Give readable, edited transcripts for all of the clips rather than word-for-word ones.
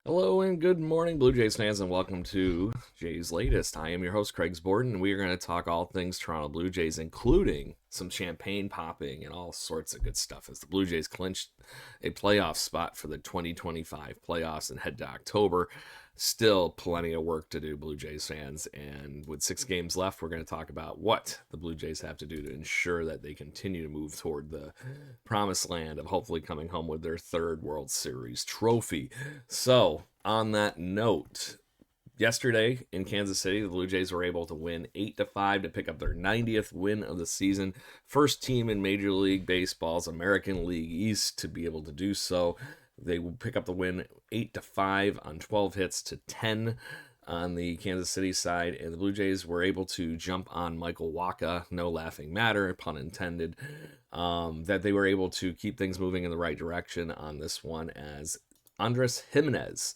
Hello and good morning, Blue Jays fans, and welcome to Jays Latest. I am your host, Craig Borden, and we are going to talk all things Toronto Blue Jays, including some champagne popping and all sorts of good stuff as the Blue Jays clinched a playoff spot for the 2025 playoffs and head to October. Still plenty of work to do, Blue Jays fans, and with 6 games left, we're going to talk about what the Blue Jays have to do to ensure that they continue to move toward the promised land of hopefully coming home with their third World Series trophy. So, on that note, yesterday in Kansas City, the Blue Jays were able to win 8-5 to pick up their 90th win of the season. First team in Major League Baseball's American League East to be able to do so. They will pick up the win 8-5 on 12 hits to 10 on the Kansas City side, and the Blue Jays were able to jump on Michael Wacha, no laughing matter, pun intended, that they were able to keep things moving in the right direction on this one as Andres Jimenez,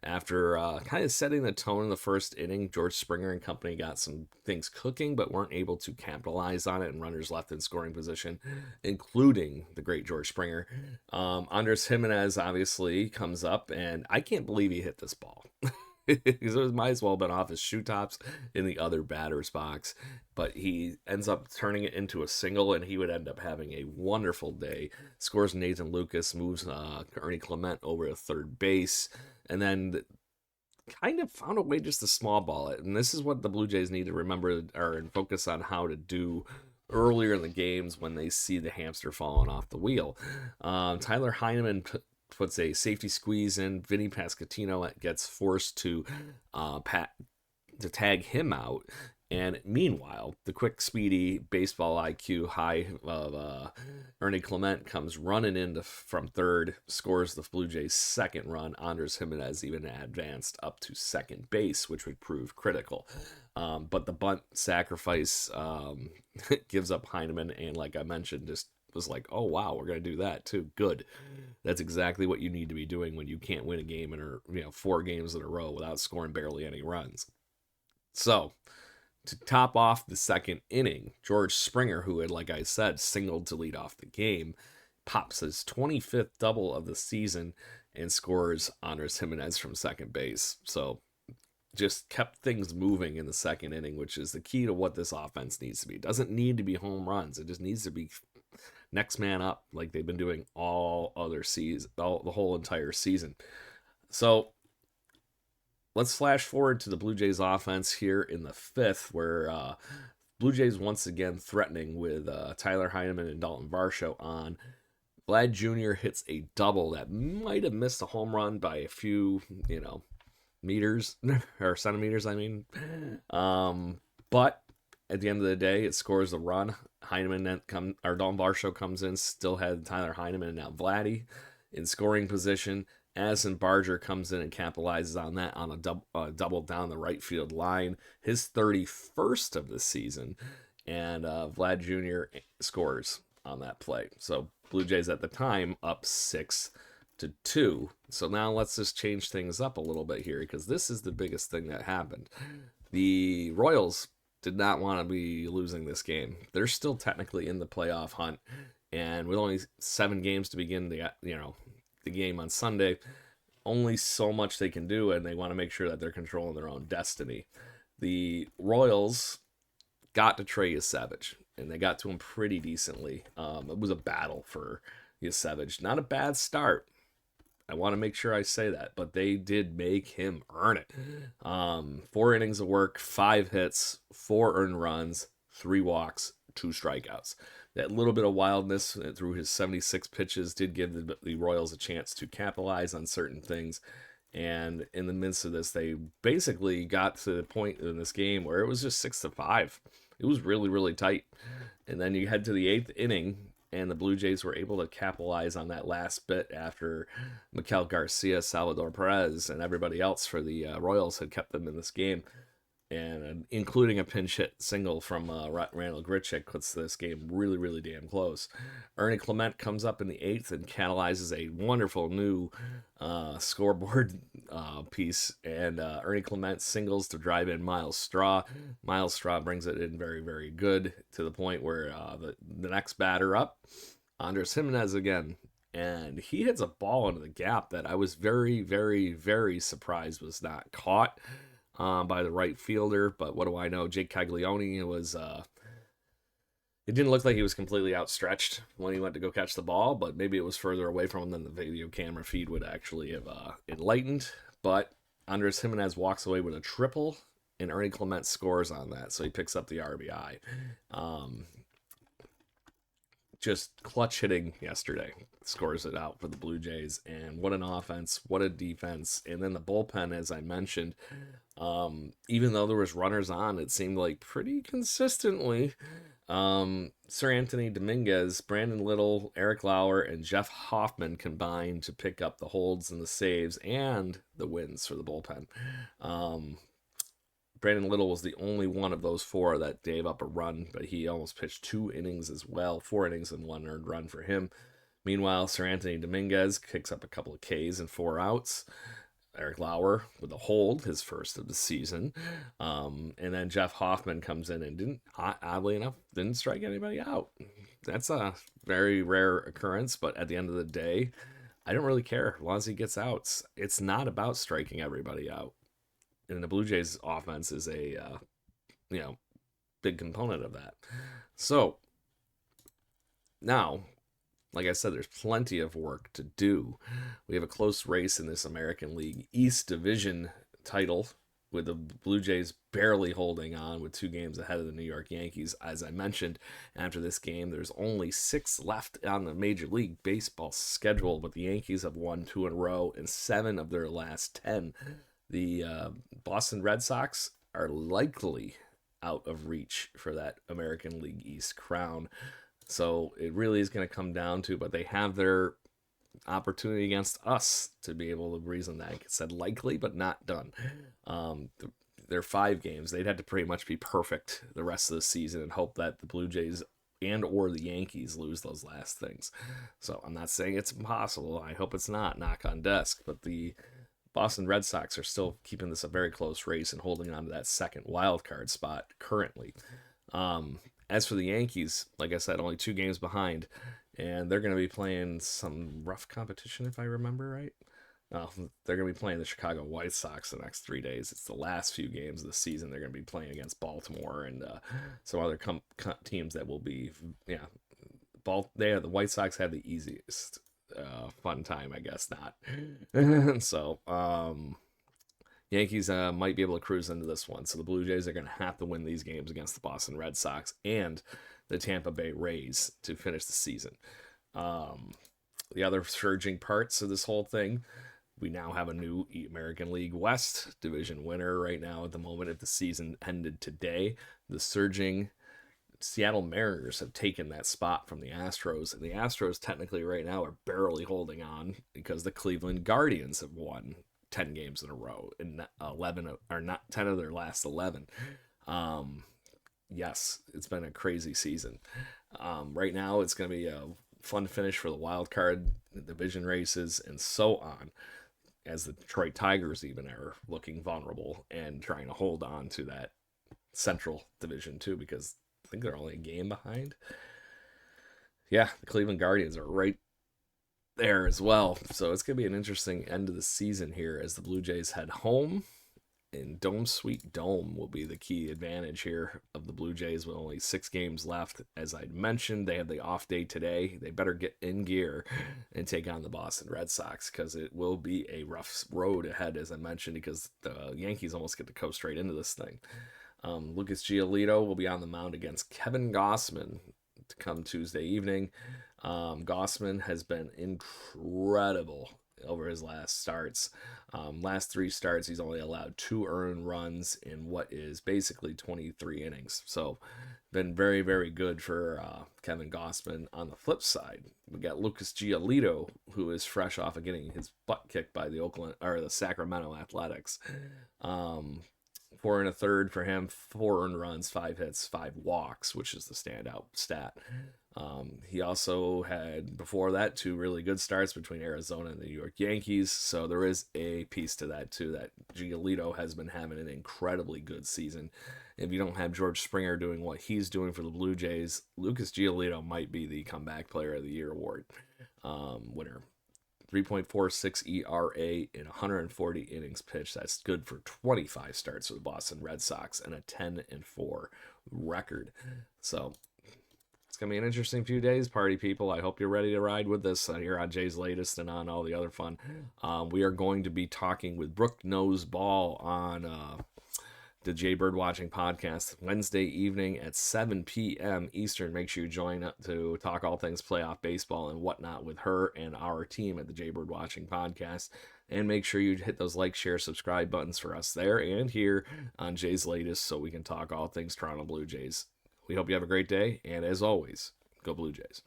after kind of setting the tone in the first inning, George Springer and company got some things cooking, but weren't able to capitalize on it, and runners left in scoring position, including the great George Springer. Andres Jimenez obviously comes up, and I can't believe he hit this ball. It might as well have been off his shoe tops in the other batter's box, but he ends up turning it into a single, and he would end up having a wonderful day. Scores Nathan Lucas, moves Ernie Clement over to third base, and then kind of found a way just to small ball it. And this is what the Blue Jays need to remember and focus on how to do earlier in the games when they see the hamster falling off the wheel. Tyler Heineman puts a safety squeeze in. Vinny Pasquantino gets forced to tag him out. And meanwhile, the quick, speedy baseball IQ high of Ernie Clement comes running in from third, scores the Blue Jays' second run. Andres Jimenez even advanced up to second base, which would prove critical. But the bunt sacrifice gives up Heineman, and like I mentioned, just was like, oh wow, we're gonna do that too. Good. That's exactly what you need to be doing when you can't win a game in 4 games in a row without scoring barely any runs. So, to top off the second inning, George Springer, who had, like I said, singled to lead off the game, pops his 25th double of the season and scores Andres Jimenez from second base. So, just kept things moving in the second inning, which is the key to what this offense needs to be. It doesn't need to be home runs. It just needs to be next man up, like they've been doing all other season, the whole entire season. So let's flash forward to the Blue Jays offense here in the fifth, where Blue Jays once again threatening with Tyler Heineman and Dalton Varsho on. Vlad Jr. hits a double that might have missed a home run by a few, meters or centimeters, I mean. But at the end of the day, it scores the run. Dalton Varsho comes in, still had Tyler Heineman and now Vladdy in scoring position. Addison Barger comes in and capitalizes on that on a double down the right field line, his 31st of the season, and Vlad Jr. scores on that play. So Blue Jays at the time up 6-2. So now let's just change things up a little bit here, because this is the biggest thing that happened. The Royals did not want to be losing this game. They're still technically in the playoff hunt, and with only 7 games to begin the game on Sunday, only so much they can do, and they want to make sure that they're controlling their own destiny. The Royals got to Trey Yesavage, and they got to him pretty decently. It was a battle for Yesavage. Not a bad start. I want to make sure I say that, but they did make him earn it. 4 innings of work, 5 hits, 4 earned runs, 3 walks, 2 strikeouts. That little bit of wildness through his 76 pitches did give the Royals a chance to capitalize on certain things. And in the midst of this, they basically got to the point in this game where it was just 6-5. It was really, really tight. And then you head to the 8th inning, and the Blue Jays were able to capitalize on that last bit after Miguel Garcia, Salvador Perez, and everybody else for the Royals had kept them in this game. And including a pinch hit single from Randall Grichuk puts this game really, really damn close. Ernie Clement comes up in the 8th and catalyzes a wonderful new scoreboard piece. And Ernie Clement singles to drive in Miles Straw. Miles Straw brings it in very, very good, to the point where the next batter up, Andres Jimenez again, and he hits a ball into the gap that I was very, very, very surprised was not caught by the right fielder. But what do I know? Jake Caglione was. It didn't look like he was completely outstretched when he went to go catch the ball, but maybe it was further away from him than the video camera feed would actually have enlightened. But Andres Jimenez walks away with a triple, and Ernie Clement scores on that, so he picks up the RBI. Just clutch hitting yesterday, scores it out for the Blue Jays, and what an offense, what a defense. And then the bullpen, as I mentioned, even though there was runners on, it seemed like pretty consistently Sir Anthony Dominguez, Brandon Little, Eric Lauer, and Jeff Hoffman combined to pick up the holds and the saves and the wins for the bullpen. Brandon Little was the only one of those four that gave up a run, but he almost pitched 2 innings as well, 4 innings and 1 earned run for him. Meanwhile, Sir Anthony Dominguez kicks up a couple of Ks and 4 outs. Eric Lauer with a hold, his first of the season. And then Jeff Hoffman comes in and oddly enough, didn't strike anybody out. That's a very rare occurrence, but at the end of the day, I don't really care as long as he gets outs. It's not about striking everybody out. And the Blue Jays offense is a big component of that. So now, like I said, there's plenty of work to do. We have a close race in this American League East Division title, with the Blue Jays barely holding on with 2 games ahead of the New York Yankees. As I mentioned, after this game, there's only 6 left on the Major League Baseball schedule, but the Yankees have won 2 in a row and 7 of their last 10. The Boston Red Sox are likely out of reach for that American League East crown. So it really is going to come down to, but they have their opportunity against us to be able to reason that. I said likely, but not done. They're 5 games. They'd have to pretty much be perfect the rest of the season and hope that the Blue Jays and or the Yankees lose those last things. So I'm not saying it's impossible. I hope it's not, knock on desk, but the Boston Red Sox are still keeping this a very close race and holding on to that second wild card spot currently. As for the Yankees, like I said, only 2 games behind, and they're going to be playing some rough competition, if I remember right. They're going to be playing the Chicago White Sox the next 3 days. It's the last few games of the season. They're going to be playing against Baltimore and some other teams that will be, the White Sox had the easiest fun time, I guess not. So, Yankees might be able to cruise into this one. So the Blue Jays are going to have to win these games against the Boston Red Sox and the Tampa Bay Rays to finish the season. The other surging parts of this whole thing, we now have a new American League West division winner right now at the moment. If the season ended today, the surging Seattle Mariners have taken that spot from the Astros, and the Astros technically right now are barely holding on because the Cleveland Guardians have won 10 games in a row and 10 of their last 11. Yes, it's been a crazy season. Right now it's going to be a fun finish for the wild card division races and so on, as the Detroit Tigers even are looking vulnerable and trying to hold on to that Central division too, because I think they're only a game behind. Yeah, the Cleveland Guardians are right there as well. So it's going to be an interesting end of the season here as the Blue Jays head home. And Dome Sweet Dome will be the key advantage here of the Blue Jays with only 6 games left. As I mentioned, they have the off day today. They better get in gear and take on the Boston Red Sox because it will be a rough road ahead, as I mentioned, because the Yankees almost get to coast straight into this thing. Lucas Giolito will be on the mound against Kevin Gausman to come Tuesday evening. Gausman has been incredible over his last starts. Last 3 starts, he's only allowed 2 earned runs in what is basically 23 innings. So, been very, very good for Kevin Gausman. On the flip side, we got Lucas Giolito, who is fresh off of getting his butt kicked by the Sacramento Athletics. 4 1/3 for him, 4 earned runs, 5 hits, 5 walks, which is the standout stat. He also had, before that, 2 really good starts between Arizona and the New York Yankees. So there is a piece to that, too, that Giolito has been having an incredibly good season. If you don't have George Springer doing what he's doing for the Blue Jays, Lucas Giolito might be the Comeback Player of the Year award. winner. 3.46 ERA in 140 innings pitched. That's good for 25 starts for the Boston Red Sox and a 10-4 record. So it's going to be an interesting few days, party people. I hope you're ready to ride with us here on Jay's Latest and on all the other fun. We are going to be talking with Brooke Knows Ball on the Jay Bird Watching Podcast Wednesday evening at 7 p.m. Eastern. Make sure you join up to talk all things playoff baseball and whatnot with her and our team at the Jay Bird Watching Podcast. And make sure you hit those like, share, subscribe buttons for us there and here on Jay's Latest so we can talk all things Toronto Blue Jays. We hope you have a great day, and as always, go Blue Jays.